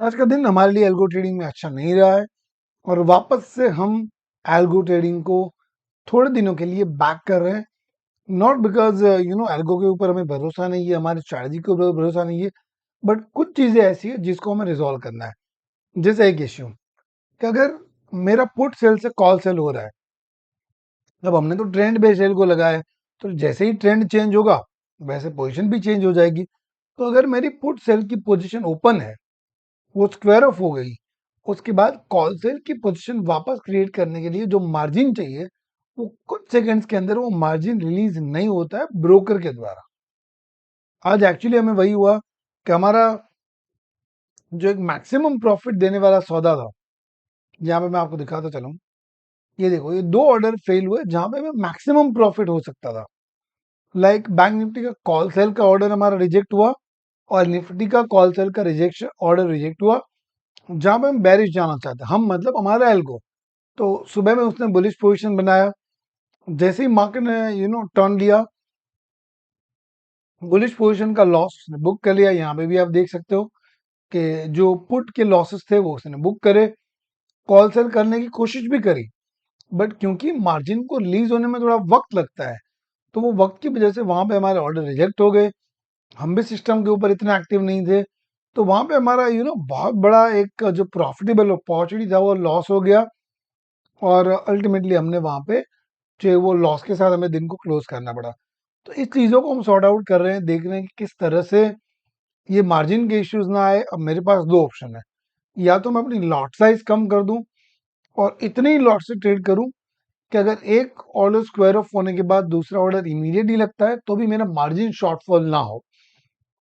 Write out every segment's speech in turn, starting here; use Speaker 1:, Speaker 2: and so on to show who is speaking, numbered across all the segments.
Speaker 1: आज का दिन हमारे लिए एल्गो ट्रेडिंग में अच्छा नहीं रहा है और वापस से हम एल्गो ट्रेडिंग को थोड़े दिनों के लिए बैक कर रहे हैं। नॉट बिकॉज एल्गो के ऊपर हमें भरोसा नहीं है, हमारी स्ट्रैटेजी के ऊपर भरोसा नहीं है, बट कुछ चीजें ऐसी है जिसको हमें रिजॉल्व करना है। जैसे एक इश्यू कि अगर मेरा पुट सेल से कॉल सेल हो रहा है, अब हमने तो ट्रेंड बेस्ड एल्गो लगाया है, तो जैसे ही ट्रेंड चेंज होगा वैसे पोजीशन भी चेंज हो जाएगी। तो अगर मेरी पुट सेल की पोजीशन ओपन है, वो स्क्वायर ऑफ हो गई, उसके बाद कॉल सेल की पोजीशन वापस क्रिएट करने के लिए जो मार्जिन चाहिए, वो कुछ सेकंड्स के अंदर वो मार्जिन रिलीज नहीं होता है ब्रोकर के द्वारा। आज एक्चुअली हमें वही हुआ कि हमारा जो एक मैक्सिमम प्रॉफिट देने वाला सौदा था, यहाँ पे मैं आपको दिखाता चलूं, ये देखो, ये दो ऑर्डर फेल हुए जहां पे हमें मैक्सिमम प्रॉफिट हो सकता था। लाइक बैंक निफ्टी का कॉल सेल का ऑर्डर हमारा रिजेक्ट हुआ और निफ्टी का कॉल सेल का रिजेक्शन ऑर्डर रिजेक्ट हुआ, जहां पे हम बेरिश जाना चाहते हैं, हम मतलब हमारा एल्गो। तो सुबह में उसने बुलिश पोजीशन बनाया, जैसे ही मार्केट ने टर्न लिया, बुलिश पोजीशन का लॉस उसने बुक कर लिया। यहाँ पे भी आप देख सकते हो कि जो पुट के लॉसेस थे वो उसने बुक करे, कॉल सेल करने की कोशिश भी करी, बट क्योंकि मार्जिन को रिलीज होने में थोड़ा वक्त लगता है, तो वो वक्त की वजह से वहां पे हमारे ऑर्डर रिजेक्ट हो गए। हम भी सिस्टम के ऊपर इतने एक्टिव नहीं थे, तो वहां पे हमारा बहुत बड़ा एक जो प्रॉफिटेबल अपॉर्चुनिटी था वो लॉस हो गया। और अल्टीमेटली हमने वहां पे जो वो लॉस के साथ हमें दिन को क्लोज करना पड़ा। तो इस चीज़ों को हम सॉर्ट आउट कर रहे हैं, देख रहे हैं कि किस तरह से ये मार्जिन के इश्यूज ना आए। अब मेरे पास दो ऑप्शन है, या तो मैं अपनी लॉट साइज कम कर दूं और इतने ही लॉट से ट्रेड करूं कि अगर एक ऑर्डर स्क्वायर ऑफ होने के बाद दूसरा ऑर्डर इमीडिएटली लगता है तो भी मेरा मार्जिन शॉर्टफॉल ना हो।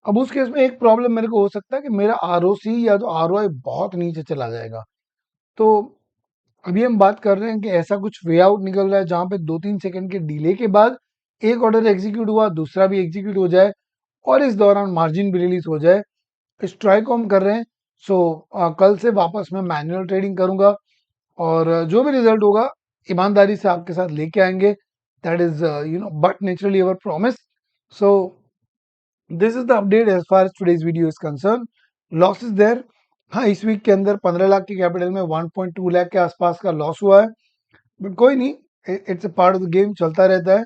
Speaker 1: अब उस केस में एक प्रॉब्लम मेरे को हो सकता है कि मेरा आरओसी या जो आरओआई बहुत नीचे चला जाएगा। तो अभी हम बात कर रहे हैं कि ऐसा कुछ वे आउट निकल रहा है जहां पे 2-3 सेकंड के डिले के बाद एक ऑर्डर एग्जीक्यूट हुआ, दूसरा भी एग्जीक्यूट हो जाए और इस दौरान मार्जिन भी रिलीज हो जाए। इस ट्राई को हम कर रहे हैं। सो कल से वापस मैं मैनुअल ट्रेडिंग करूंगा और जो भी रिजल्ट होगा ईमानदारी से आपके साथ लेके आएंगे। That is but naturally our promise. So this is the update as far as today's video is concern. Loss is there. हाँ, इस वीक के अंदर 15 लाख की कैपिटल में 1.2 लाख के आसपास का लॉस हुआ है, बट कोई नहीं, it's a part of the game, चलता रहता है।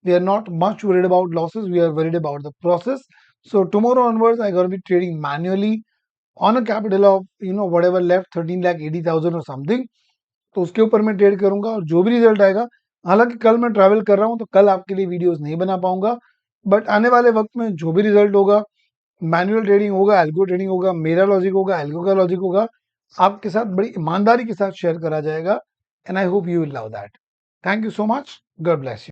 Speaker 1: We are not much worried about losses, we are worried about the process. So tomorrow onwards I gonna be trading manually on a capital of whatever left 13,80,000 और something. तो उसके ऊपर मैं trade करूंगा और जो भी रिजल्ट आएगा, हालांकि कल मैं ट्रैवल कर रहा हूं तो कल आपके लिए वीडियोस नहीं बना पाऊंगा, बट आने वाले वक्त में जो भी रिजल्ट होगा, मैनुअल ट्रेडिंग होगा, एल्गो ट्रेडिंग होगा, मेरा लॉजिक होगा, एल्गो का लॉजिक होगा, आपके साथ बड़ी ईमानदारी के साथ शेयर करा जाएगा। And I hope you will love that. Thank you so much. God bless you.